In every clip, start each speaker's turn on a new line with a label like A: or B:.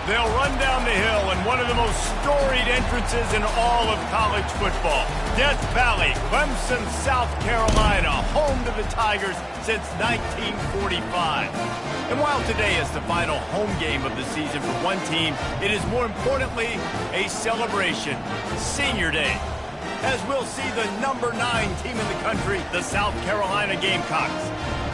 A: They'll run down the hill in one of the most storied entrances in all of college football. Death Valley, Clemson, South Carolina, home to the Tigers since 1945. And while today is the final home game of the season for one team, it is more importantly a celebration, Senior Day, as we'll see the number 9 team in the country, the South Carolina Gamecocks,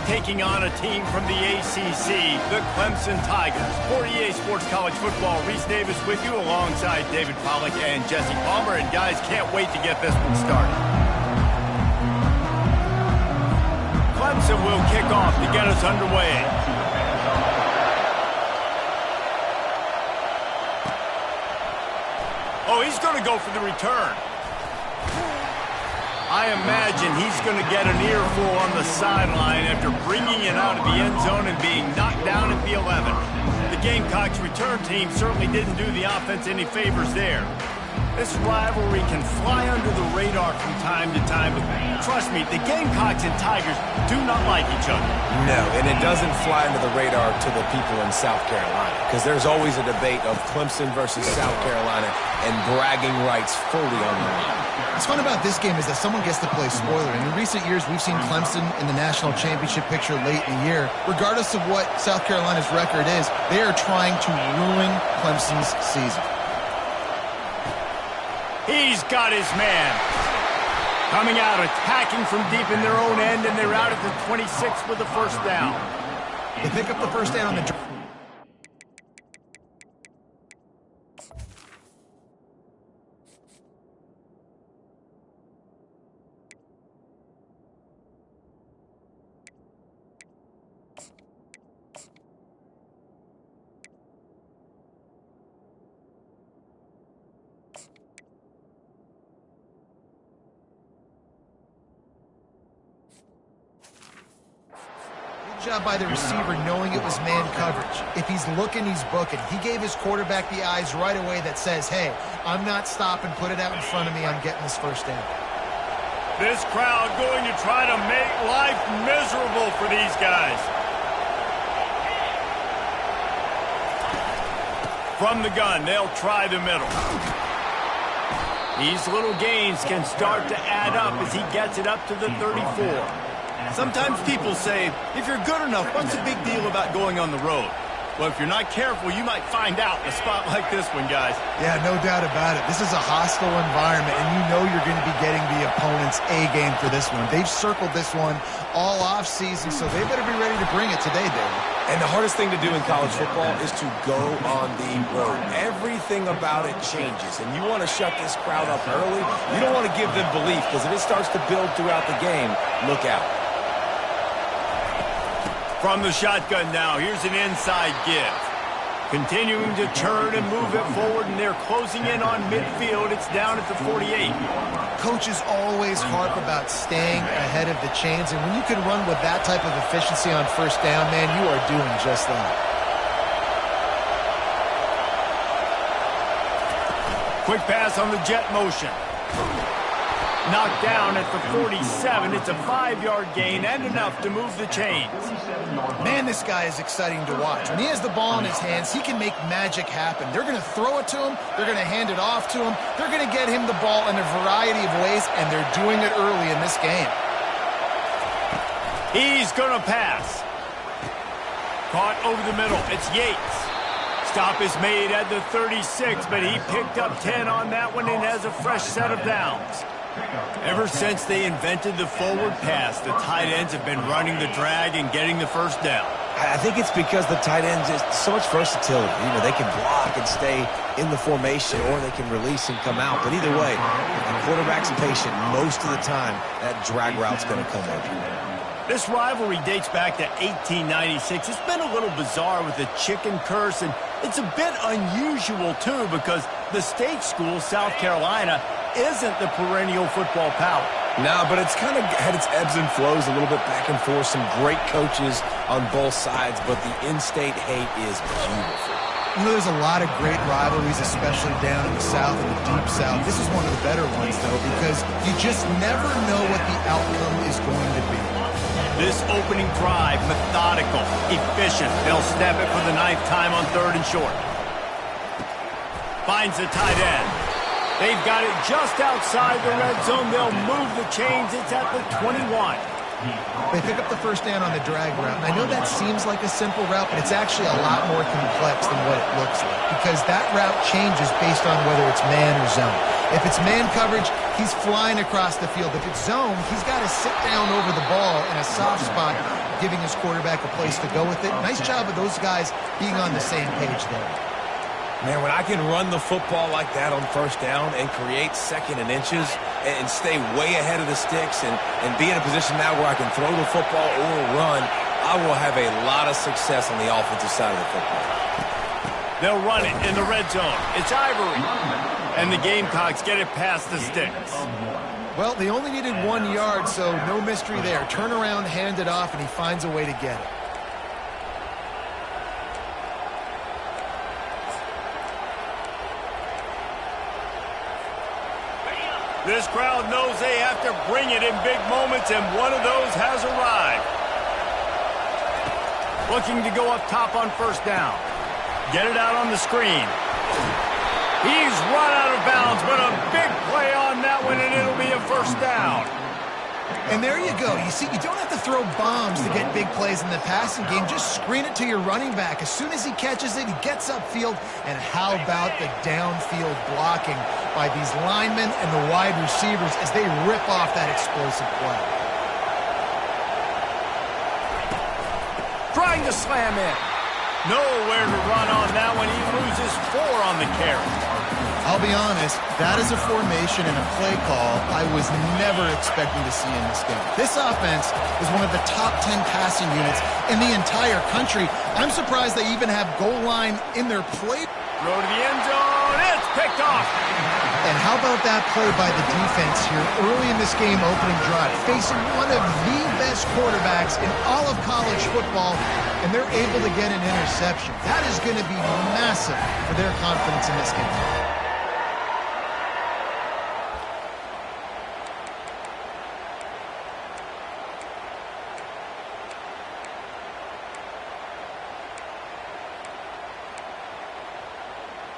A: taking on a team from the ACC, the Clemson Tigers. For EA Sports College Football, Reese Davis with you alongside David Pollack and Jesse Palmer. And guys, can't wait to get this one started. Clemson will kick off to get us underway. Oh, he's going to go for the return. I imagine he's going to get an earful on the sideline after bringing it out of the end zone and being knocked down at the 11. The Gamecocks return team certainly didn't do the offense any favors there. This rivalry can fly under the radar from time to time, but trust me, the Gamecocks and Tigers do not like each other.
B: No, and it doesn't fly under the radar to the people in South Carolina, because there's always a debate of Clemson versus South Carolina and bragging rights fully on the line.
C: What's fun about this game is that someone gets to play spoiler. And in recent years, we've seen Clemson in the national championship picture late in the year. Regardless of what South Carolina's record is, they are trying to ruin Clemson's season.
A: He's got his man. Coming out, attacking from deep in their own end, and they're out at the 26 with the first down.
C: They pick up the first down on the drive. Job by the receiver knowing it was man coverage. If he's looking, he's booking. He gave his quarterback the eyes right away that says, hey, I'm not stopping, put it out in front of me, I'm getting this first down.
A: This crowd going to try to make life miserable for these guys. From the gun, they'll try the middle. These little gains can start to add up as he gets it up to the 34. Sometimes people say, if you're good enough, what's the big deal about going on the road? Well, if you're not careful, you might find out in a spot like this one, guys.
C: Yeah, no doubt about it. This is a hostile environment, and you know you're going to be getting the opponent's A game for this one. They've circled this one all off-season, so they better be ready to bring it today, David.
B: And the hardest thing to do in college football is to go on the road. Everything about it changes, and you want to shut this crowd up early. You don't want to give them belief, because if it starts to build throughout the game, look out.
A: From the shotgun now, here's an inside give. Continuing to turn and move it forward, and they're closing in on midfield. It's down at the 48.
C: Coaches always harp about staying ahead of the chains, and when you can run with that type of efficiency on first down, man, you are doing just that.
A: Quick pass on the jet motion. Knocked down at the 47. It's a 5-yard gain and enough to move the chains.
C: Man, this guy is exciting to watch. When he has the ball in his hands, he can make magic happen. They're going to throw it to him. They're going to hand it off to him. They're going to get him the ball in a variety of ways, and they're doing it early in this game.
A: He's going to pass. Caught over the middle. It's Yates. Stop is made at the 36, but he picked up 10 on that one and has a fresh set of downs. Ever since they invented the forward pass, the tight ends have been running the drag and getting the first down.
B: I think it's because the tight ends is so much versatility. You know, they can block and stay in the formation, or they can release and come out. But either way, the quarterback's patient most of the time. That drag route's going to come open.
A: This rivalry dates back to 1896. It's been a little bizarre with the chicken curse, and it's a bit unusual, too, because the state school, South Carolina, isn't the perennial football power.
B: No, but it's kind of had its ebbs and flows, a little bit back and forth, some great coaches on both sides, but the in-state hate is beautiful.
C: You know, there's a lot of great rivalries, especially down in the South and the Deep South. This is one of the better ones, though, because you just never know what the outcome is going to be.
A: This opening drive, methodical, efficient. They'll snap it for the 9th time on 3rd and short. Finds the tight end. They've got it just outside the red zone. They'll move the chains. It's at the 21.
C: They pick up the first down on the drag route. And I know that seems like a simple route, but it's actually a lot more complex than what it looks like, because that route changes based on whether it's man or zone. If it's man coverage, he's flying across the field. If it's zone, he's got to sit down over the ball in a soft spot, giving his quarterback a place to go with it. Nice job of those guys being on the same page there.
B: Man, when I can run the football like that on first down and create second and inches and stay way ahead of the sticks and be in a position now where I can throw the football or run, I will have a lot of success on the offensive side of the football.
A: They'll run it in the red zone. It's Ivory. And the Gamecocks get it past the sticks.
C: Well, they only needed 1 yard, so no mystery there. Turn around, hand it off, and he finds a way to get it.
A: This crowd knows they have to bring it in big moments, and one of those has arrived. Looking to go up top on first down. Get it out on the screen. He's run out of bounds, but a big play on that one, and it'll be a first down.
C: And there you go. You see, you don't have to throw bombs to get big plays in the passing game. Just screen it to your running back. As soon as he catches it, he gets upfield. And how about the downfield blocking by these linemen and the wide receivers as they rip off that explosive play.
A: Trying to slam in. Nowhere to run on that one. He loses 4 on the carry.
C: I'll be honest, that is a formation and a play call I was never expecting to see in this game. This offense is one of the top 10 passing units in the entire country. I'm surprised they even have goal line in their play.
A: Throw to the end zone. It's picked off.
C: And how about that play by the defense here early in this game opening drive, facing one of the best quarterbacks in all of college football, and they're able to get an interception. That is going to be massive for their confidence in this game.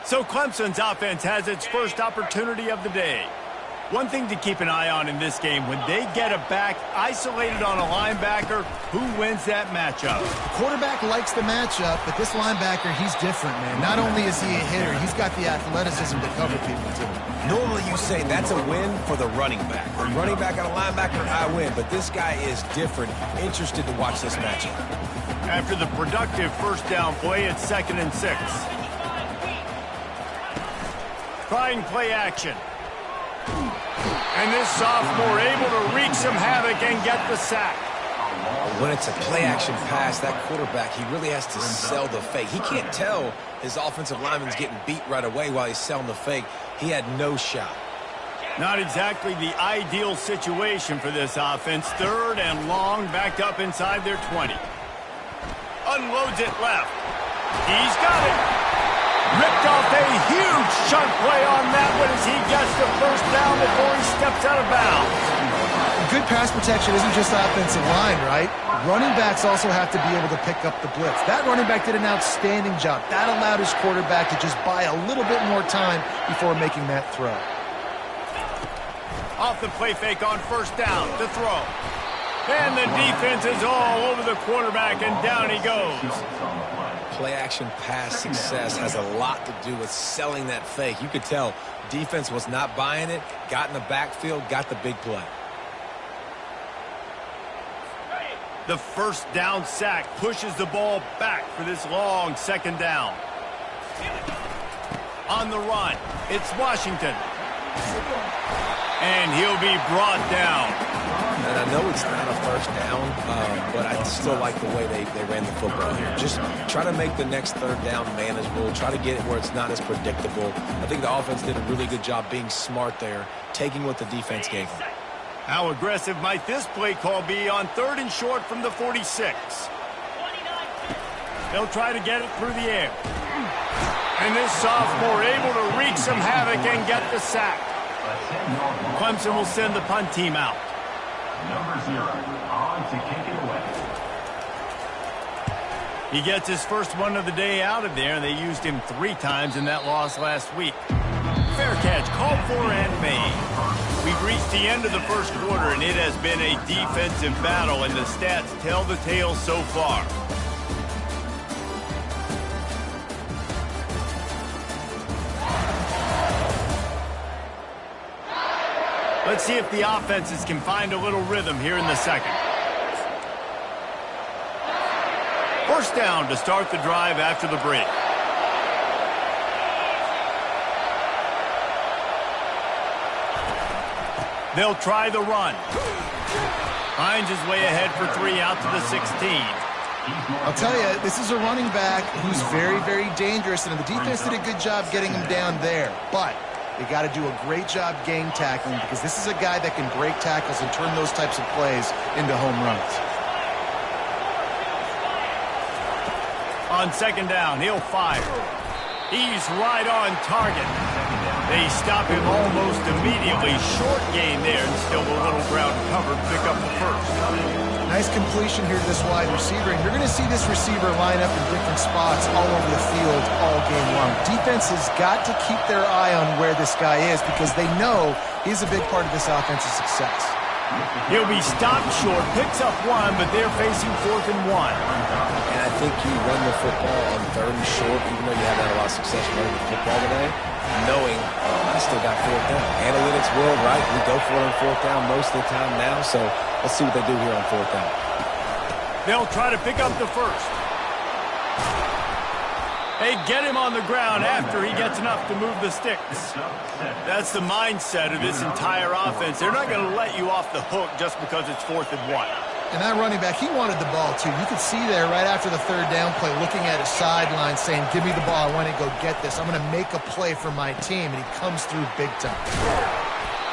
A: So Clemson's offense has its first opportunity of the day. One thing to keep an eye on in this game, when they get a back isolated on a linebacker, who wins that matchup?
C: The quarterback likes the matchup, but this linebacker, he's different, man. Not only is he a hitter, he's got the athleticism to cover people, too.
B: Normally you say that's a win for the running back. The running back on a linebacker, I win. But this guy is different. Interested to watch this matchup.
A: After the productive first down play, it's 2nd and 6. Trying play action. And this sophomore able to wreak some havoc and get the sack.
B: When it's a play-action pass, that quarterback, he really has to sell the fake. He can't tell his offensive lineman's getting beat right away while he's selling the fake. He had no shot.
A: Not exactly the ideal situation for this offense. 3rd and long, backed up inside their 20. Unloads it left. He's got it. Ripped off a huge chunk play on that one as he gets the first down before he steps out of bounds.
C: Good pass protection isn't just offensive line, right? Running backs also have to be able to pick up the blitz. That running back did an outstanding job. That allowed his quarterback to just buy a little bit more time before making that throw.
A: Off the play fake on first down to throw. And the defense is all over the quarterback, and down he goes.
B: Play-action pass success has a lot to do with selling that fake. You could tell defense was not buying it, got in the backfield, got the big play.
A: The first down sack pushes the ball back for this long 2nd down. On the run, it's Washington. And he'll be brought down.
B: And I know it's not a first down, but I still like the way they ran the football here. Just try to make the next 3rd down manageable. Try to get it where it's not as predictable. I think the offense did a really good job being smart there, taking what the defense gave them.
A: How aggressive might this play call be on 3rd and short from the 46? They'll try to get it through the air. And this sophomore able to wreak some havoc and get the sack. Clemson will send the punt team out.
D: Number 0 on to kick it away.
A: He gets his first one of the day out of there, and they used him 3 times in that loss last week. Fair catch, called for and made. We've reached the end of the first quarter, and it has been a defensive battle, and the stats tell the tale so far. Let's see if the offenses can find a little rhythm here in the second. First down to start the drive after the break. They'll try the run. Finds his way ahead for 3 out to the 16.
C: I'll tell you, this is a running back who's very, very dangerous, and the defense did a good job getting him down there. But they got to do a great job game tackling, because this is a guy that can break tackles and turn those types of plays into home runs.
A: On second down, he'll fire. He's right on target. They stop him almost immediately. Short gain there, and still a little ground covered. Pick up the first.
C: Nice completion here to this wide receiver, and you're going to see this receiver line up in different spots all over the field all game long. Defense has got to keep their eye on where this guy is, because they know he's a big part of this offense's success.
A: He'll be stopped short, picks up 1, but they're facing 4th and 1.
B: And I think you run the football on 3rd and short, even though you haven't had a lot of success running the football today, knowing I still got 4th down. Analytics world, right? We go for it on 4th down most of the time now, so let's see what they do here on 4th down.
A: They'll try to pick up the first. They get him on the ground after he gets enough to move the sticks. That's the mindset of this entire offense. They're not going to let you off the hook just because it's 4th and 1.
C: And that running back, he wanted the ball, too. You could see there right after the 3rd down play, looking at his sideline, saying, give me the ball, I want to go get this. I'm going to make a play for my team, and he comes through big time.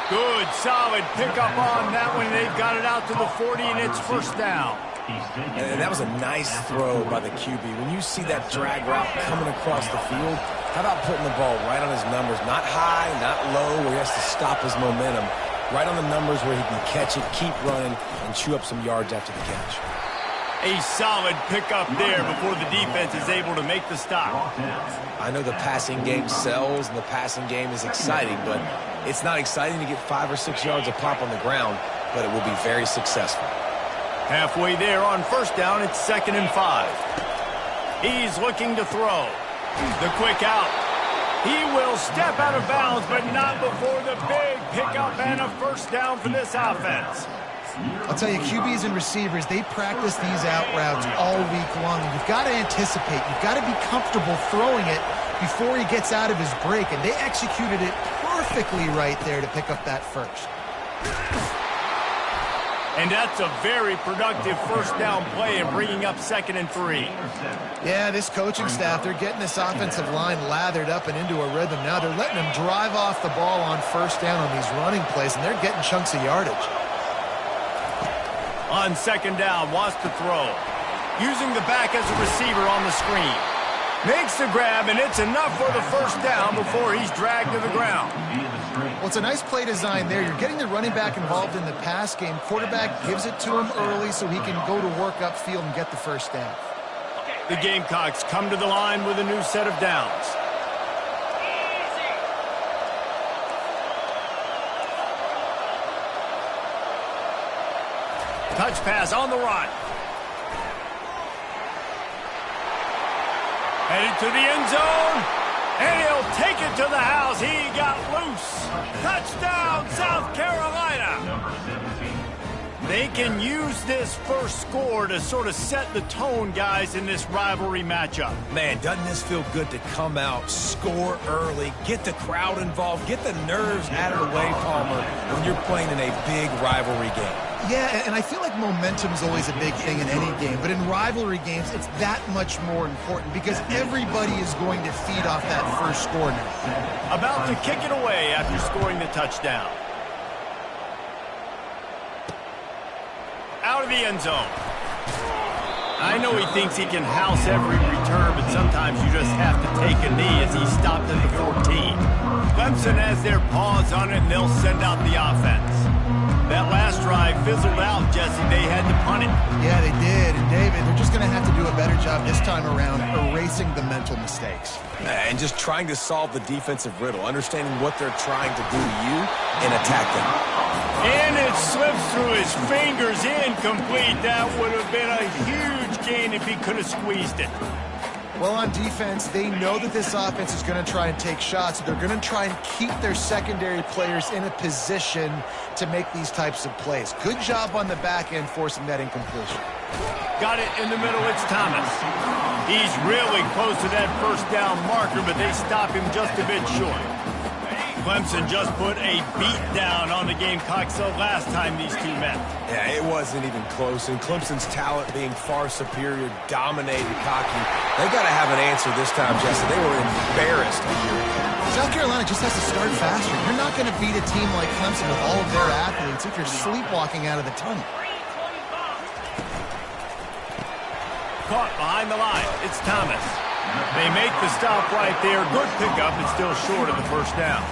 A: Good, solid pickup on that one. They've got it out to the 40, and it's first down.
B: And that was a nice throw by the QB. When you see that drag route coming across the field, how about putting the ball right on his numbers? Not high, not low, where he has to stop his momentum. Right on the numbers where he can catch it, keep running, and chew up some yards after the catch.
A: A solid pickup there before the defense is able to make the stop.
B: I know the passing game sells and the passing game is exciting, but it's not exciting to get 5 or 6 yards of pop on the ground, but it will be very successful.
A: Halfway there on first down, it's 2nd and 5. He's looking to throw. The quick out. He will step out of bounds, but not before the big pickup and a first down for this offense.
C: I'll tell you, QBs and receivers, they practice these out routes all week long. And you've got to anticipate. You've got to be comfortable throwing it before he gets out of his break. And they executed it perfectly right there to pick up that first.
A: And that's a very productive first down play and bringing up 2nd and 3.
C: Yeah, this coaching staff, they're getting this offensive line lathered up and into a rhythm. Now they're letting them drive off the ball on first down on these running plays, and they're getting chunks of yardage.
A: On second down, wants to throw. Using the back as a receiver on the screen. Makes the grab, and it's enough for the first down before he's dragged to the ground.
C: Well, it's a nice play design there. You're getting the running back involved in the pass game. Quarterback gives it to him early so he can go to work upfield and get the first down.
A: The Gamecocks come to the line with a new set of downs. Touch pass on the run. Headed to the end zone. And he'll take it to the house. He got loose. Touchdown, South Carolina. They can use this first score to sort of set the tone, guys, in this rivalry matchup.
B: Man, doesn't this feel good to come out, score early, get the crowd involved, get the nerves out of the way, Palmer, when you're playing in a big rivalry game?
C: Yeah, and I feel like momentum is always a big thing in any game, but in rivalry games, it's that much more important because everybody is going to feed off that first score now.
A: About to kick it away after scoring the touchdown. Out of the end zone. I know he thinks he can house every return, but sometimes you just have to take a knee as he stopped at the 14. Clemson has their paws on it, and they'll send out the offense. That last drive fizzled out, Jesse. They had to punt it.
C: Yeah, they did. And, David, they're just going to have to do a better job this time around erasing the mental mistakes.
B: And just trying to solve the defensive riddle, understanding what they're trying to do to you and attack them.
A: And it slips through his fingers, incomplete. That would have been a huge gain if he could have squeezed it.
C: Well, on defense, they know that this offense is going to try and take shots. They're going to try and keep their secondary players in a position to make these types of plays. Good job on the back end forcing that incompletion.
A: Got it in the middle. It's Thomas. He's really close to that first down marker, but they stop him just a bit short. Clemson just put a beat down on the Gamecocks the last time these two met.
B: Yeah, it wasn't even close. And Clemson's talent being far superior, dominated, cocky. They got to have an answer this time, Jesse. They were embarrassed a year ago.
C: South Carolina just has to start faster. You're not going to beat a team like Clemson with all of their athletes if you're sleepwalking out of the tunnel.
A: Caught behind the line. It's Thomas. They make the stop right there. Good pickup, but still short of the first down.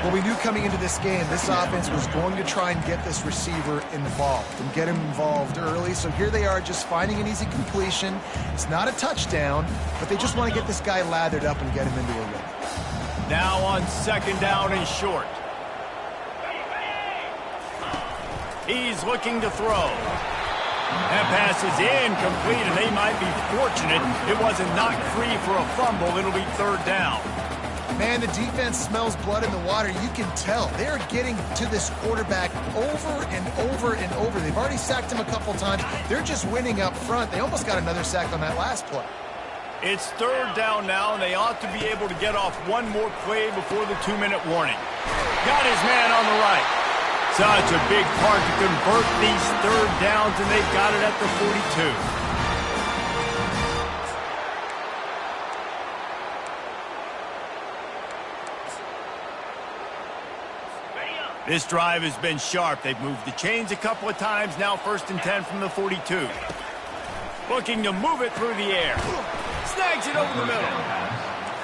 C: Well, we knew coming into this game, this offense was going to try and get this receiver involved and get him involved early. So here they are just finding an easy completion. It's not a touchdown, but they just want to get this guy lathered up and get him into a run.
A: Now on second down and short. He's looking to throw. That pass is incomplete, and they might be fortunate it wasn't knocked free for a fumble. It'll be third down.
C: Man, the defense smells blood in the water. You can tell. They're getting to this quarterback over and over and over. They've already sacked him a couple times. They're just winning up front. They almost got another sack on that last play.
A: It's third down now, and they ought to be able to get off one more play before the 2-minute warning. Got his man on the right. Such a big part to convert these third downs, and they've got it at the 42. This drive has been sharp. They've moved the chains a couple of times. Now 1st and 10 from the 42. Looking to move it through the air. Snags it over the middle.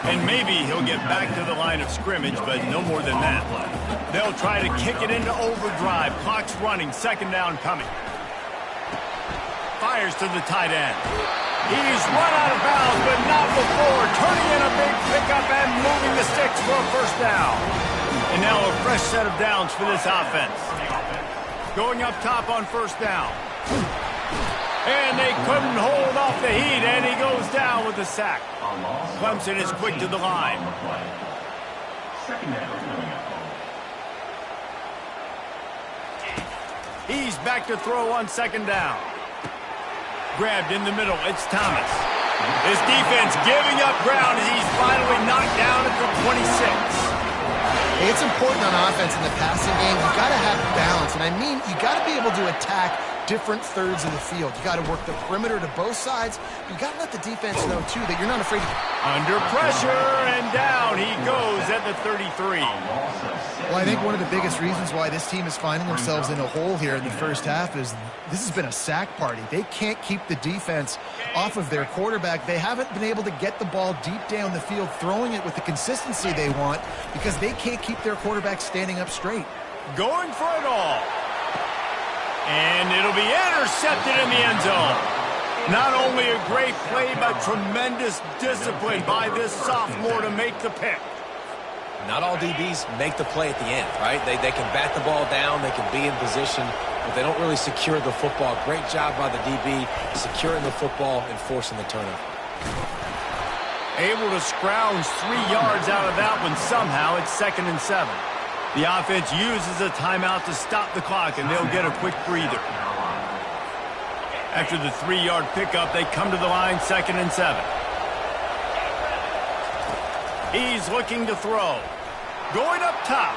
A: And maybe he'll get back to the line of scrimmage, but no more than that. They'll try to kick it into overdrive. Clock's running. Second down coming. Fires to the tight end. He's run out of bounds, but not before. Turning in a big pickup and moving the sticks for a first down. And now a fresh set of downs for this offense. Going up top on first down. And they couldn't hold off the heat, and he goes down with the sack. Clemson is quick to the line. He's back to throw on second down. Grabbed in the middle. It's Thomas. This defense giving up ground as he's finally knocked down at the 26.
C: It's important on offense in the passing game. You got to have balance, and I mean you got to be able to attack different thirds of the field. You got to work the perimeter to both sides. You got to let the defense know too that you're not afraid to.
A: Under pressure, and down he goes at the 33.
C: Well, I think one of the biggest reasons why this team is finding themselves in a hole here in the first half is this has been a sack party. They can't keep the defense off of their quarterback. They haven't been able to get the ball deep down the field, throwing it with the consistency they want because they can't keep their quarterback standing up straight.
A: Going for it all. And it'll be intercepted in the end zone. Not only a great play, but tremendous discipline by this sophomore to make the pick.
B: Not all DBs make the play at the end, right? They can bat the ball down, they can be in position, but they don't really secure the football. Great job by the DB securing the football and forcing the turnover.
A: Able to scrounge 3 yards out of that one somehow. It's 2nd and 7. The offense uses a timeout to stop the clock, and they'll get a quick breather. After the 3-yard pickup, they come to the line, 2nd and 7. He's looking to throw. Going up top.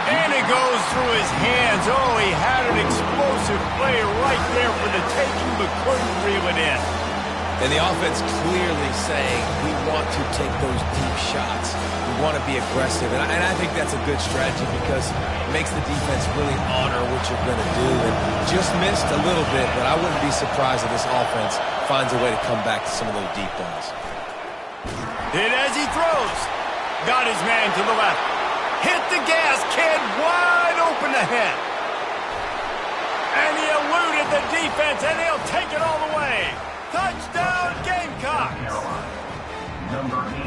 A: And it goes through his hands. Oh, he had an explosive play right there for the taking, but couldn't reel it in.
B: And the offense clearly saying, we want to take those deep shots. We want to be aggressive. And I think that's a good strategy because it makes the defense really honor what you're going to do. And just missed a little bit, but I wouldn't be surprised if this offense finds a way to come back to some of those deep balls.
A: Hit as he throws. Got his man to the left. Hit the gas, kid, wide open ahead. And he eluded the defense, and he'll take it all the way. Touchdown, Gamecocks.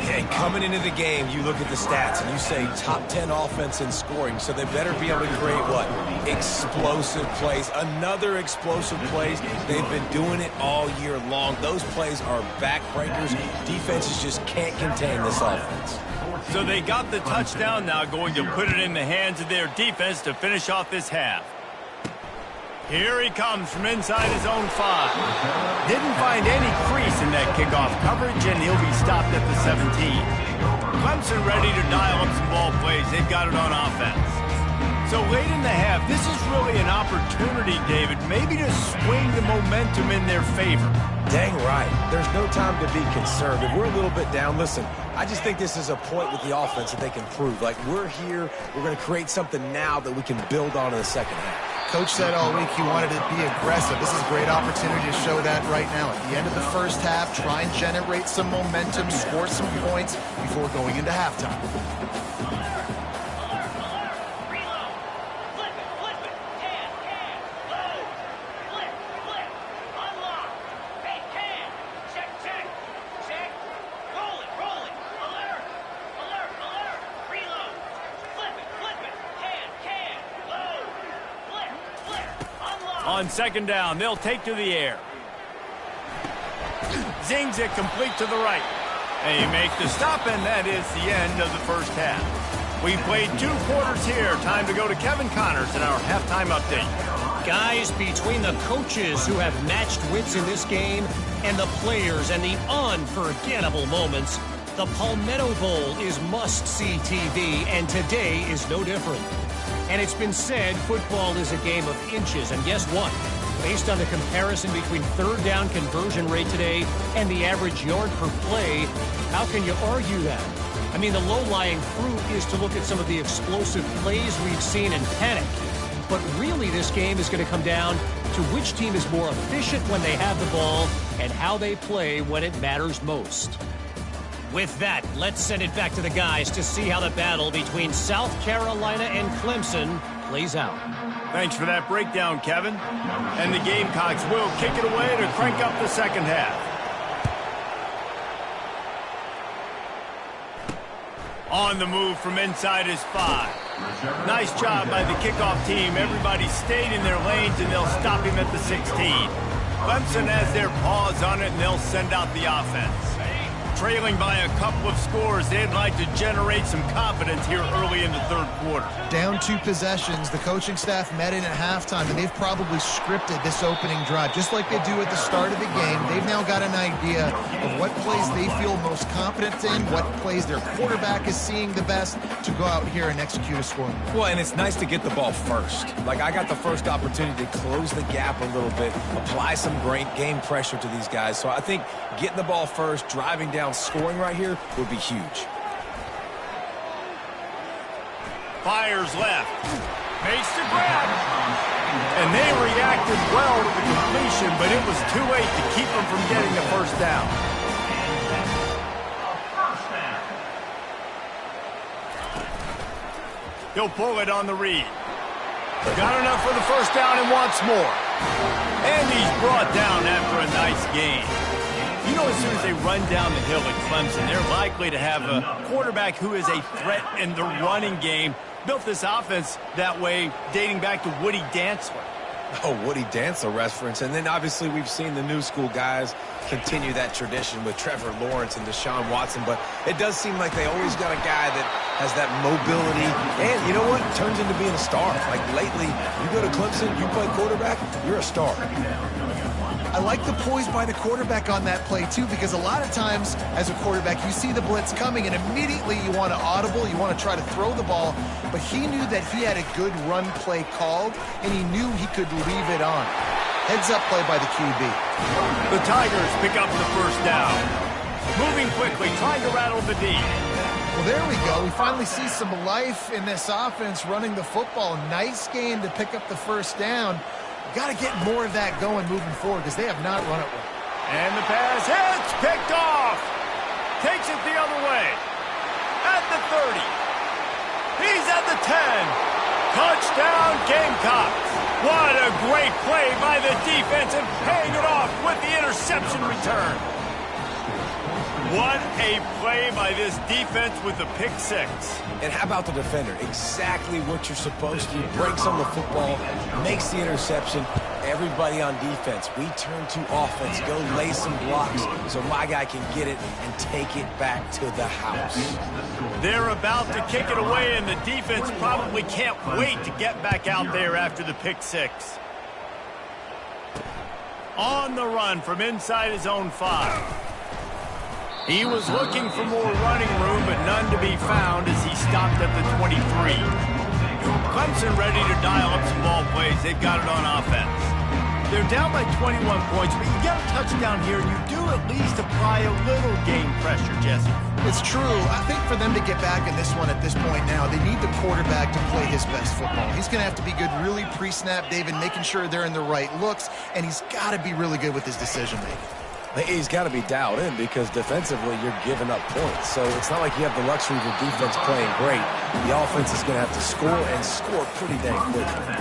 B: And coming into the game, you look at the stats and you say top 10 offense in scoring, so they better be able to create what? Explosive plays. Another explosive plays. They've been doing it all year long. Those plays are backbreakers. Defenses just can't contain this offense.
A: So they got the touchdown, now going to put it in the hands of their defense to finish off this half. Here he comes from inside his own 5. Didn't find any crease in that kickoff coverage, and he'll be stopped at the 17. Clemson ready to dial up some ball plays. They've got it on offense. So late in the half, this is really an opportunity, David, maybe to swing the momentum in their favor.
B: Dang right. There's no time to be concerned. If we're a little bit down, listen, I just think this is a point with the offense that they can prove. Like, we're here, we're going to create something now that we can build on in the second half.
C: Coach said all week he wanted to be aggressive. This is a great opportunity to show that right now. At the end of the first half, try and generate some momentum, score some points before going into halftime.
A: On second down, they'll take to the air. Zings it complete to the right. They make the stop, and that is the end of the first half. We played 2 quarters here. Time to go to Kevin Connors in our halftime update.
D: Guys, between the coaches who have matched wits in this game and the players and the unforgettable moments, the Palmetto Bowl is must-see TV, and today is no different. And it's been said football is a game of inches, and guess what? Based on the comparison between third down conversion rate today and the average yard per play, how can you argue that? I mean, the low-lying fruit is to look at some of the explosive plays we've seen and panic. But really, this game is going to come down to which team is more efficient when they have the ball and how they play when it matters most. With that, let's send it back to the guys to see how the battle between South Carolina and Clemson plays out.
A: Thanks for that breakdown, Kevin. And the Gamecocks will kick it away to crank up the second half. On the move from inside his 5. Nice job by the kickoff team. Everybody stayed in their lanes, and they'll stop him at the 16. Clemson has their paws on it, and they'll send out the offense. Trailing by a couple of scores, they'd like to generate some confidence here early in the third quarter.
C: Down 2 possessions, the coaching staff met in at halftime, and they've probably scripted this opening drive. Just like they do at the start of the game, they've now got an idea of what plays they feel most confident in, what plays their quarterback is seeing the best to go out here and execute a scoring drive.
B: Well, and it's nice to get the ball first. Like, I got the first opportunity to close the gap a little bit, apply some great game pressure to these guys. So I think getting the ball first, driving down, scoring right here would be huge.
A: Fires left. Makes the grab. And they reacted well to the completion, but it was too late to keep them from getting the first down. He'll pull it on the read. Got enough for the first down and wants more. And he's brought down after a nice gain. You know, as soon as they run down the hill at Clemson, they're likely to have a quarterback who is a threat in the running game. Built this offense that way dating back to Woody Dantzler.
B: Oh, Woody Dantzler reference. And then obviously we've seen the new school guys continue that tradition with Trevor Lawrence and Deshaun Watson. But it does seem like they always got a guy that has that mobility. And you know what? Turns into being a star. Like lately, you go to Clemson, you play quarterback, you're a star.
C: I like the poise by the quarterback on that play, too, because a lot of times as a quarterback, you see the blitz coming, and immediately you want to audible, you want to try to throw the ball. But he knew that he had a good run play called, and he knew he could leave it on. Heads-up play by the QB.
A: The Tigers pick up the first down. Moving quickly, trying to rattle the D.
C: Well, there we go. We finally see some life in this offense running the football. Nice game to pick up the first down. Got to get more of that going moving forward because they have not run it well.
A: And the pass hits, picked off. Takes it the other way. At the 30. He's at the 10. Touchdown, Gamecocks. What a great play by the defense and paying it off with the interception return. What a play by this defense with the pick six.
B: And how about the defender? Exactly what you're supposed to. Breaks on the football, makes the interception. Everybody on defense, we turn to offense. Go lay some blocks so my guy can get it and take it back to the house.
A: They're about to kick it away, and the defense probably can't wait to get back out there after the pick six. On the run from inside his own 5. He was looking for more running room, but none to be found as he stopped at the 23. Clemson ready to dial up some ball plays. They've got it on offense. They're down by 21 points, but you get a touchdown here, and you do at least apply a little game pressure, Jesse.
C: It's true. I think for them to get back in this one at this point now, they need the quarterback to play his best football. He's going to have to be good really pre-snap, David, making sure they're in the right looks, and he's got to be really good with his decision-making.
B: He's got to be dialed in because defensively you're giving up points. So it's not like you have the luxury of your defense playing great. The offense is going to have to score and score pretty dang quickly.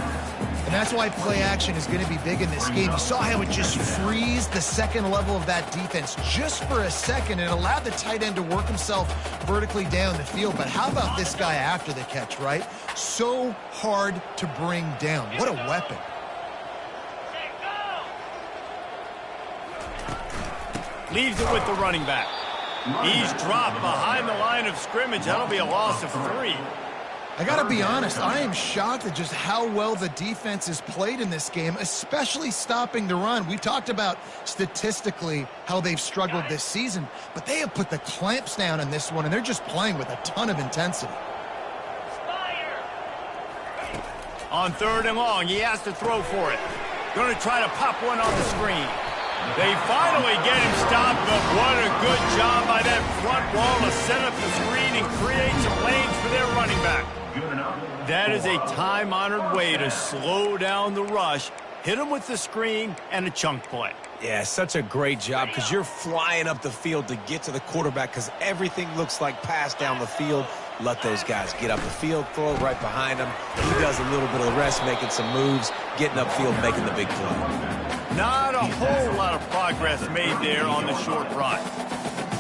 C: And that's why play action is going to be big in this game. You saw how it just frees the second level of that defense just for a second. It allowed the tight end to work himself vertically down the field. But how about this guy after the catch, right? So hard to bring down. What a weapon.
A: Leaves it with the running back. He's dropped behind the line of scrimmage. That'll be a loss of 3.
C: I got to be honest, I am shocked at just how well the defense has played in this game, especially stopping the run. We talked about statistically how they've struggled this season, but they have put the clamps down in this one, and they're just playing with a ton of intensity.
A: On 3rd and long, he has to throw for it. Going to try to pop one on the screen. They finally get him stopped, but what a good job by that front wall to set up the screen and create some lanes for their running back. That is a time-honored way to slow down the rush, hit him with the screen, and a chunk play.
B: Yeah, such a great job because you're flying up the field to get to the quarterback because everything looks like pass down the field. Let those guys get up the field, throw right behind him. He does a little bit of the rest, making some moves, getting upfield, making the big play.
A: Not a whole lot of progress made there on the short run.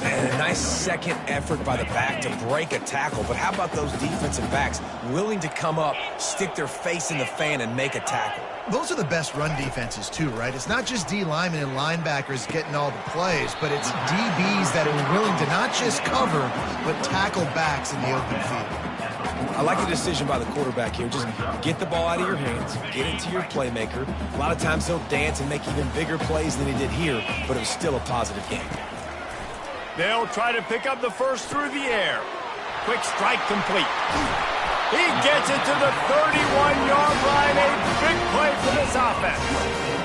B: And a nice second effort by the back to break a tackle. But how about those defensive backs willing to come up, stick their face in the fan, and make a tackle?
C: Those are the best run defenses, too, right? It's not just D linemen and linebackers getting all the plays, but it's DBs that are willing to not just cover, but tackle backs in the open field.
B: I like the decision by the quarterback here. Just get the ball out of your hands, get it to your playmaker. A lot of times he'll dance and make even bigger plays than he did here, but it was still a positive game.
A: They'll try to pick up the first through the air. Quick strike complete. He gets it to the 31-yard line. A big play for this offense.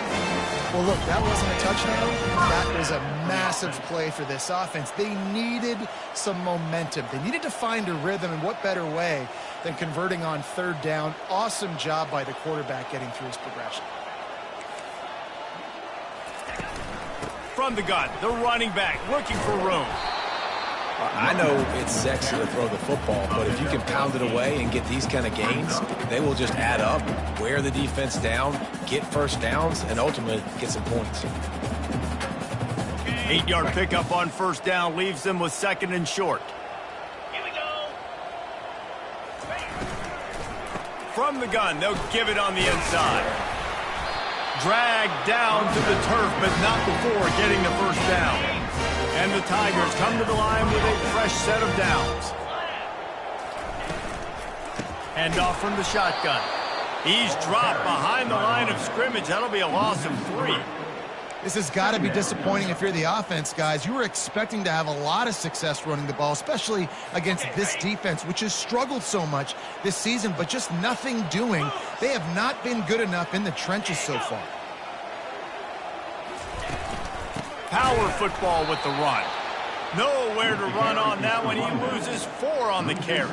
C: Well, look, that wasn't a touchdown. That was a massive play for this offense. They needed some momentum. They needed to find a rhythm, and what better way than converting on 3rd down. Awesome job by the quarterback getting through his progression.
A: From the gun, the running back looking for room.
B: I know it's sexy to throw the football, but if you can pound it away and get these kind of gains, they will just add up, wear the defense down, get first downs, and ultimately get some points.
A: 8-yard pickup on 1st down leaves them with 2nd and short. Here we go. From the gun, they'll give it on the inside. Dragged down to the turf, but not before getting the 1st down. And the Tigers come to the line with a fresh set of downs. Hand off from the shotgun. He's dropped behind the line of scrimmage. That'll be a loss of 3.
C: This has got to be disappointing if you're the offense, guys. You were expecting to have a lot of success running the ball, especially against this defense, which has struggled so much this season, but just nothing doing. They have not been good enough in the trenches so far.
A: Power football with the run. Nowhere to run on that one. He loses 4 on the carry.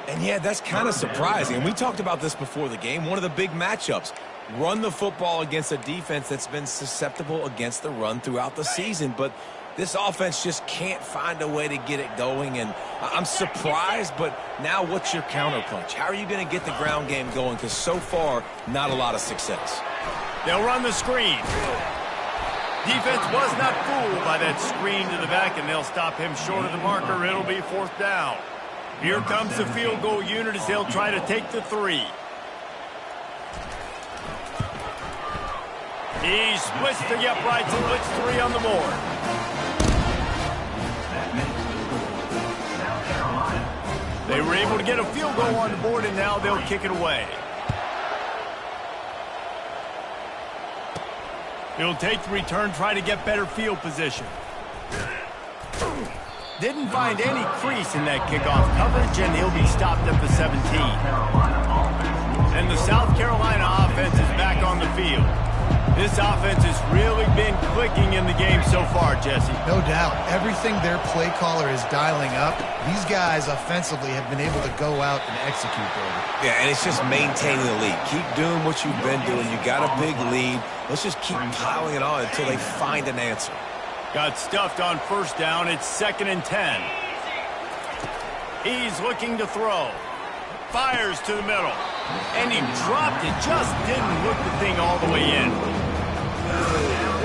B: And yeah, that's kind of surprising. And we talked about this before the game. One of the big matchups. run the football against a defense that's been susceptible against the run throughout the season. But this offense just can't find a way to get it going, and I'm surprised, but now what's your counterpunch? How are you going to get the ground game going? Because so far, not a lot of success.
A: They'll run the screen. Defense was not fooled by that screen to the back, and they'll stop him short of the marker. It'll be 4th down. Here comes the field goal unit as they'll try to take the 3. He splits the uprights and puts 3 on the board. They were able to get a field goal on the board, and now they'll kick it away. He'll take the return, try to get better field position. Didn't find any crease in that kickoff coverage, and he'll be stopped at the 17. And the South Carolina offense is back on the field. This offense has really been clicking in the game so far, Jesse.
C: No doubt. Everything their play caller is dialing up, these guys offensively have been able to go out and execute, David.
B: Yeah, and it's just maintaining the lead. Keep doing what you've been doing. You got a big lead. Let's just keep piling it on until they find an answer.
A: Got stuffed on 1st down. It's 2nd and 10. He's looking to throw. Fires to the middle. And he dropped it. Just didn't hook the thing all the way in.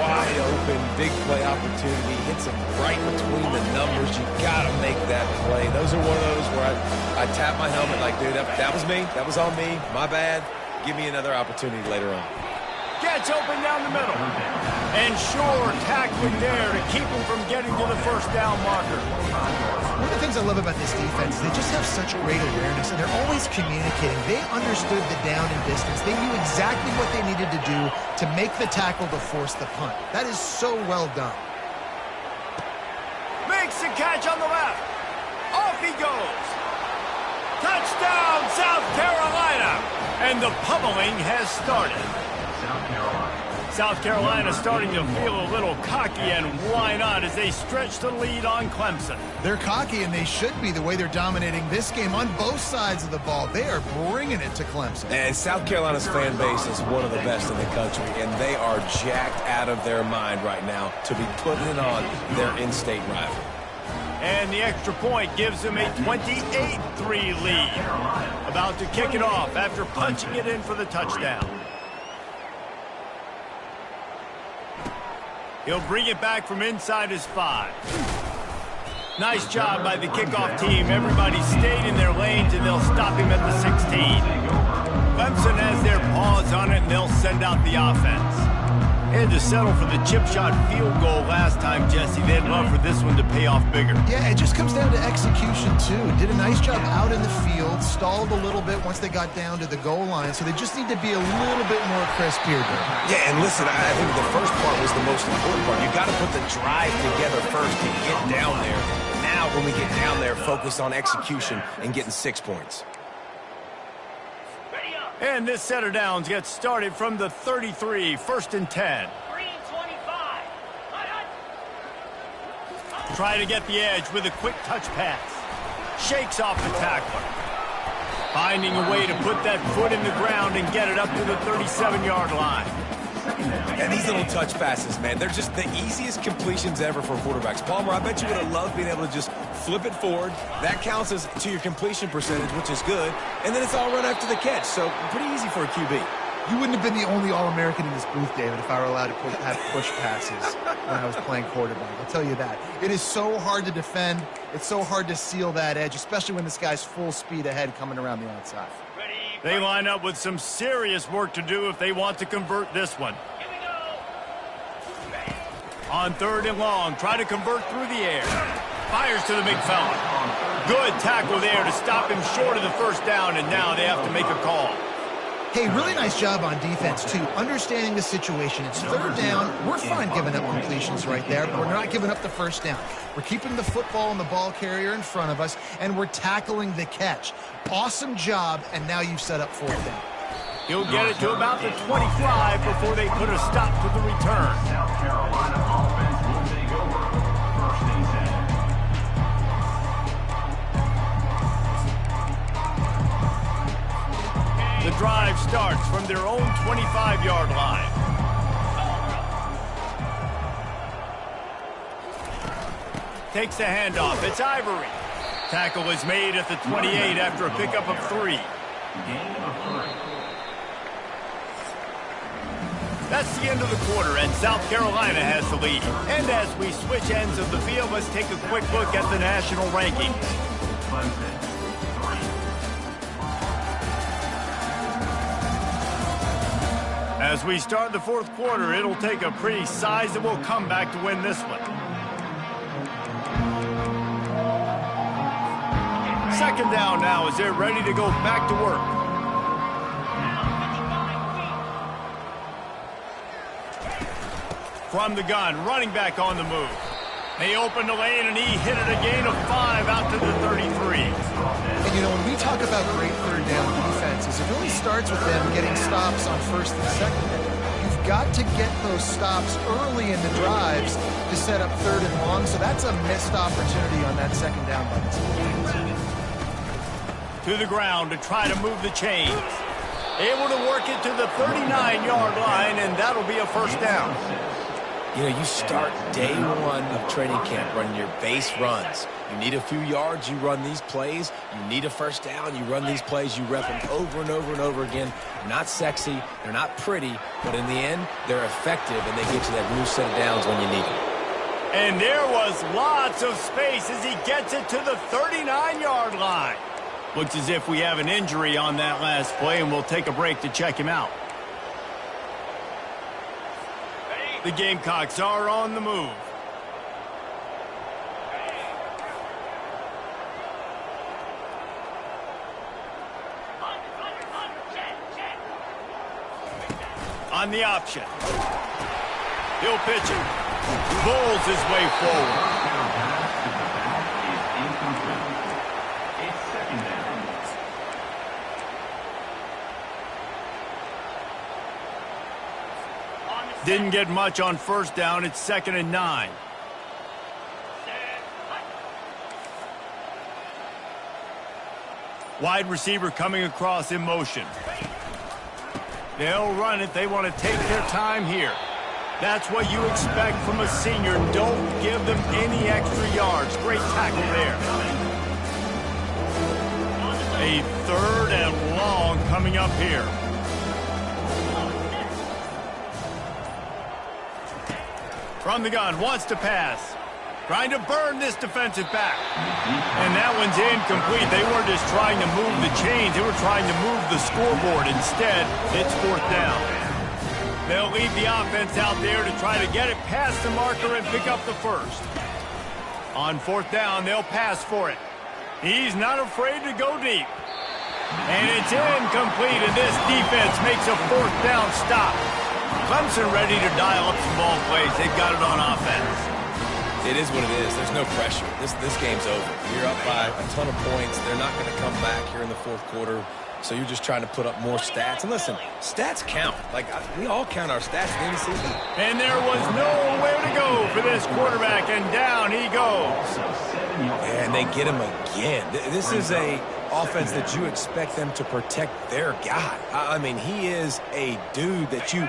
B: Wide open, big play opportunity. Hits him right between the numbers. You got to make that play. Those are one of those where I tap my helmet like, dude, that was me. That was on me. My bad. Give me another opportunity later on.
A: Gets open down the middle. And sure, tackling there to keep him from getting to the 1st down marker.
C: One of the things I love about this defense is they just have such great awareness, and they're always communicating. They understood the down and distance. They knew exactly what they needed to do to make the tackle to force the punt. That is so well done.
A: Makes the catch on the left. Off he goes. Touchdown, South Carolina. And the pummeling has started. South Carolina starting to feel a little cocky, and why not, as they stretch the lead on Clemson.
C: They're cocky, and they should be the way they're dominating this game on both sides of the ball. They are bringing it to Clemson.
B: And South Carolina's fan base is one of the best in the country, and they are jacked out of their mind right now to be putting it on their in-state rival.
A: And the extra point gives them a 28-3 lead. About to kick it off after punching it in for the touchdown. He'll bring it back from inside his 5. Nice job by the kickoff team. Everybody stayed in their lanes, and they'll stop him at the 16. Clemson has their paws on it, and they'll send out the offense. Had to settle for the chip shot field goal last time, Jesse. They'd love for this one to pay off bigger.
C: Yeah, it just comes down to execution, too. Did a nice job out in the field, stalled a little bit once they got down to the goal line, so they just need to be a little bit more crisp here, Bill.
B: Yeah, and listen, I think the first part was the most important part. You got to put the drive together first to get down there. Now, when we get down there, focus on execution and getting 6 points.
A: And this set of downs gets started from the 33, 1st and 10. Try to get the edge with a quick touch pass. Shakes off the tackler. Finding a way to put that foot in the ground and get it up to the 37-yard line.
B: And these little touch passes, man, they're just the easiest completions ever for quarterbacks. Palmer, I bet you would have loved being able to just flip it forward. That counts as to your completion percentage, which is good. And then it's all run after the catch, so pretty easy for a QB.
C: You wouldn't have been the only All-American in this booth, David, if I were allowed to have push passes when I was playing quarterback. I'll tell you that. It is so hard to defend. It's so hard to seal that edge, especially when this guy's full speed ahead coming around the outside.
A: They line up with some serious work to do if they want to convert this one. On 3rd and long, try to convert through the air. Fires to the big fella. Good tackle there to stop him short of the 1st down, and now they have to make a call.
C: Hey, really nice job on defense, too. Understanding the situation. It's 3rd down. We're fine giving up completions right there, but we're not giving up the 1st down. We're keeping the football and the ball carrier in front of us, and we're tackling the catch. Awesome job, and now you've set up 4th down.
A: He'll get it to about the 25 before they put a stop to the return.
E: South Carolina offense will take over 1st and 10.
A: The drive starts from their own 25-yard line. Takes the handoff. It's Ivory. Tackle is made at the 28 after a pickup of 3. That's the end of the quarter, and South Carolina has the lead. And as we switch ends of the field, let's take a quick look at the national rankings. As we start the fourth quarter, it'll take a pretty sizable comeback to win this one. Second down now as they're ready to go back to work. From the gun, running back on the move. They opened the lane, and he hit it a gain of 5 out to the 33.
C: And, you know, when we talk about great third down defenses, it really starts with them getting stops on first and second down. You've got to get those stops early in the drives to set up third and long, so that's a missed opportunity on that second down by the team.
A: To the ground to try to move the chains. Able to work it to the 39-yard line, and that'll be a first down.
B: You know, you start day one of training camp running your base runs. You need a few yards, you run these plays. You need a first down, you run these plays. You rep them over and over and over again. They're not sexy, they're not pretty, but in the end, they're effective, and they get you that new set of downs when you need them.
A: And there was lots of space as he gets it to the 39-yard line. Looks as if we have an injury on that last play, and we'll take a break to check him out. The Gamecocks are on the move. On the option. He'll pitch it. Bowls his way forward. Didn't get much on first down. It's 2nd and 9. Wide receiver coming across in motion. They'll run it. They want to take their time here. That's what you expect from a senior. Don't give them any extra yards. Great tackle there. A 3rd and long coming up here. From the gun, wants to pass. Trying to burn this defensive back. And that one's incomplete. They weren't just trying to move the chains. They were trying to move the scoreboard. Instead, it's 4th down. They'll leave the offense out there to try to get it past the marker and pick up the first. On 4th down, they'll pass for it. He's not afraid to go deep. And it's incomplete, and this defense makes a 4th down stop. Clemson ready to dial up some ball plays. They've got it on offense.
B: It is what it is. There's no pressure. This game's over. You're up by a ton of points. They're not going to come back here in the fourth quarter. So you're just trying to put up more stats. And listen, stats count. Like, we all count our stats at the end of the season.
A: And there was nowhere to go for this quarterback, and down he goes.
B: And they get him again. This is a offense that you expect them to protect their guy. I mean, he is a dude that you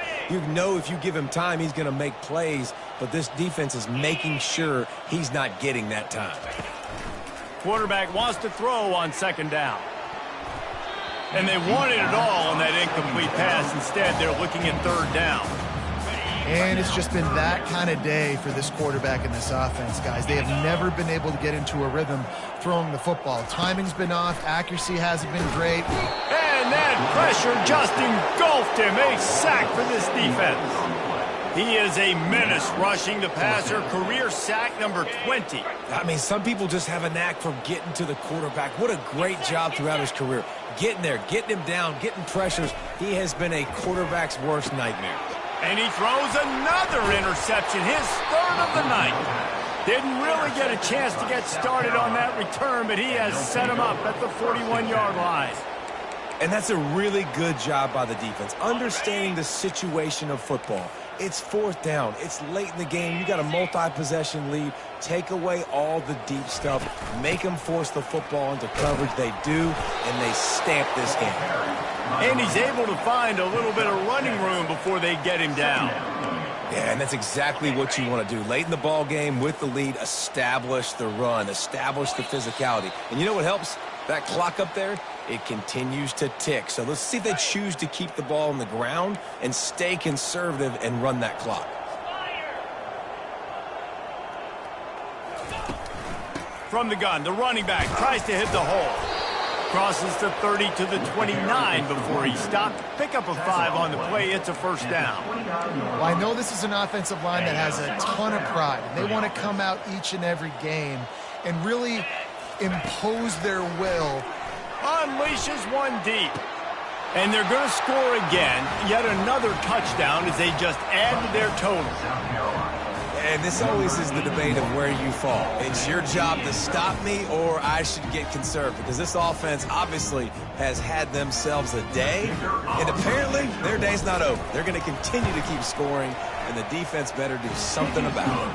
B: know if you give him time, he's going to make plays. But this defense is making sure he's not getting that time.
A: Quarterback wants to throw on 2nd down. And they wanted it all on that incomplete pass. Instead, they're looking at 3rd down.
C: And it's just been that kind of day for this quarterback and this offense, guys. They have never been able to get into a rhythm throwing the football. Timing's been off. Accuracy hasn't been great.
A: And that pressure just engulfed him. A sack for this defense. He is a menace rushing the passer. Career sack number 20.
B: I mean, some people just have a knack for getting to the quarterback. What a great job throughout his career. Getting there, getting him down, getting pressures. He has been a quarterback's worst nightmare.
A: And he throws another interception, his 3rd of the night. Didn't really get a chance to get started on that return, but he has set him up at the 41-yard line.
B: And that's a really good job by the defense, understanding the situation of football. It's fourth down. It's late in the game. You got a multi-possession lead. Take away all the deep stuff. Make them force the football into coverage. They do, and they stamp this game.
A: And he's able to find a little bit of running room before they get him down.
B: Yeah, and that's exactly what you want to do. Late in the ball game with the lead, establish the run, establish the physicality. And you know what helps? That clock up there, it continues to tick. So let's see if they choose to keep the ball on the ground and stay conservative and run that clock.
A: From the gun, the running back tries to hit the hole. Crosses the 30 to the 29 before he stopped. Pick up a 5 on the play. It's a first down.
C: Well, I know this is an offensive line that has a ton of pride. They want to come out each and every game and really impose their will.
A: Unleashes one deep. And they're going to score again. Yet another touchdown as they just add to their total.
B: And this always is the debate of where you fall. It's your job to stop me, or I should get conservative, because this offense obviously has had themselves a day, and apparently their day's not over. They're going to continue to keep scoring, and the defense better do something about it.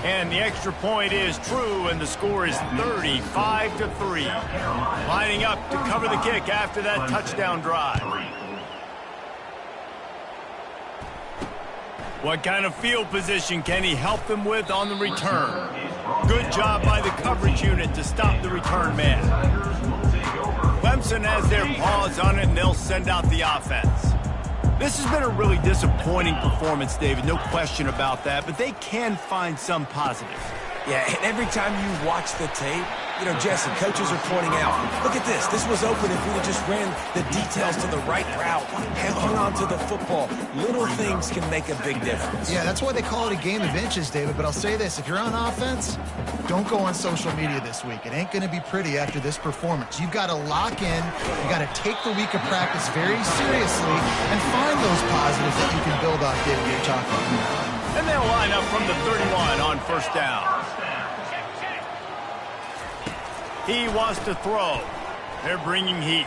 A: And the extra point is true, and the score is 35-3. Lining up to cover the kick after that touchdown drive. What kind of field position can he help them with on the return? Good job by the coverage unit to stop the return man. Clemson has their paws on it, and they'll send out the offense. This has been a really disappointing performance, David, no question about that, but they can find some positives.
B: Yeah, and every time you watch the tape, you know, Jesse, coaches are pointing out, look at this. This was open if we just ran the details to the right route, hung on to the football. Little things can make a big difference.
C: Yeah, that's why they call it a game of inches, David. But I'll say this, if you're on offense, don't go on social media this week. It ain't going to be pretty after this performance. You've got to lock in. You've got to take the week of practice very seriously and find those positives that you can build off, David, you're talking about.
A: And they'll line up from the 31 on first down. He wants to throw. They're bringing heat.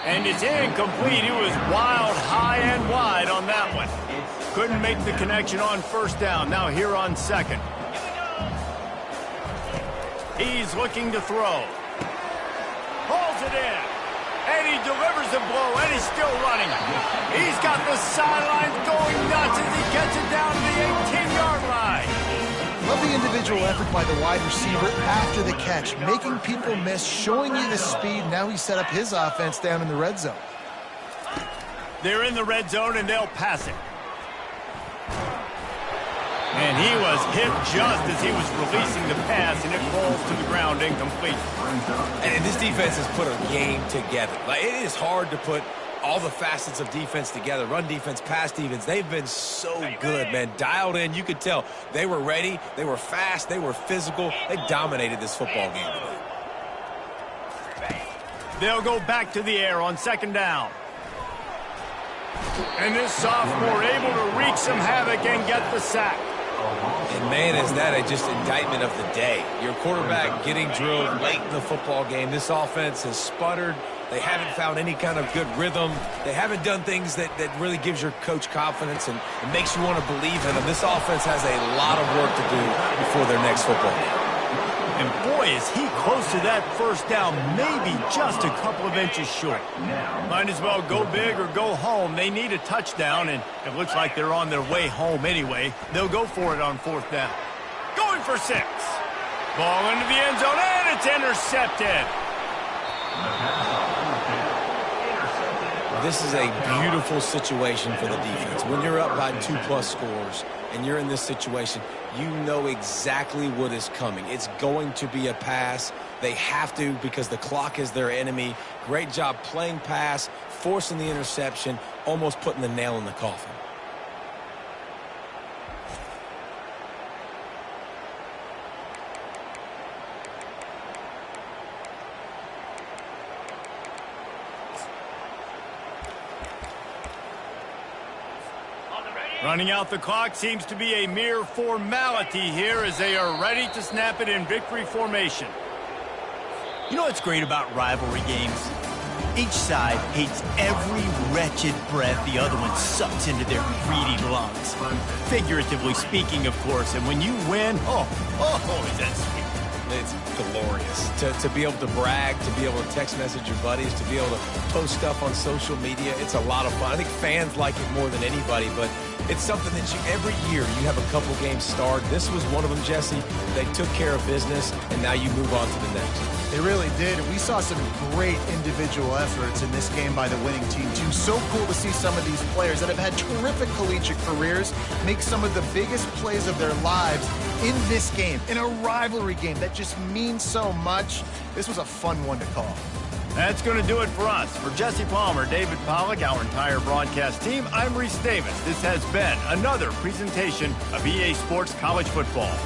A: And it's incomplete. He was wild, high and wide on that one. Couldn't make the connection on first down. Now here on second. He's looking to throw. Pulls it in. And he delivers the blow, and he's still running. He's got the sidelines going nuts as he gets it down to the 18-yard line.
C: Love the individual effort by the wide receiver after the catch, making people miss, showing you the speed. Now he set up his offense down in the red zone.
A: They're in the red zone, and they'll pass it. And he was hit just as he was releasing the pass, and it falls to the ground incomplete.
B: And this defense has put a game together. Like, it is hard to put all the facets of defense together. Run defense, pass defense. They've been so good, man. Dialed in. You could tell they were ready. They were fast. They were physical. They dominated this football game today.
A: They'll go back to the air on second down. And this sophomore able to wreak some havoc and get the sack.
B: And, man, is that just indictment of the day. Your quarterback getting drilled late in the football game. This offense has sputtered. They haven't found any kind of good rhythm. They haven't done things that really gives your coach confidence and makes you want to believe in them. This offense has a lot of work to do before their next football game.
A: And, boy, is he close to that first down, maybe just a couple of inches short. Might as well go big or go home. They need a touchdown, and it looks like they're on their way home anyway. They'll go for it on fourth down. Going for 6. Ball into the end zone, and it's intercepted.
B: This is a beautiful situation for the defense. When you're up by 2+ scores and you're in this situation, you know exactly what is coming. It's going to be a pass. They have to because the clock is their enemy. Great job playing pass, forcing the interception, almost putting the nail in the coffin.
A: Running out the clock seems to be a mere formality here as they are ready to snap it in victory formation. You know what's great about rivalry games?
F: Each side hates every wretched breath the other one sucks into their greedy lungs. Figuratively speaking, of course, and when you win, is that sweet.
B: It's glorious to be able to brag, to be able to text message your buddies, to be able to post stuff on social media. It's a lot of fun. I think fans like it more than anybody, but it's something that every year you have a couple games starred. This was one of them, Jesse. They took care of business, and now you move on to the next.
C: They really did. We saw some great individual efforts in this game by the winning team, too. So cool to see some of these players that have had terrific collegiate careers make some of the biggest plays of their lives in this game, in a rivalry game that just means so much. This was a fun one to call.
A: That's going to do it for us. For Jesse Palmer, David Pollack, our entire broadcast team, I'm Reese Davis. This has been another presentation of EA Sports College Football.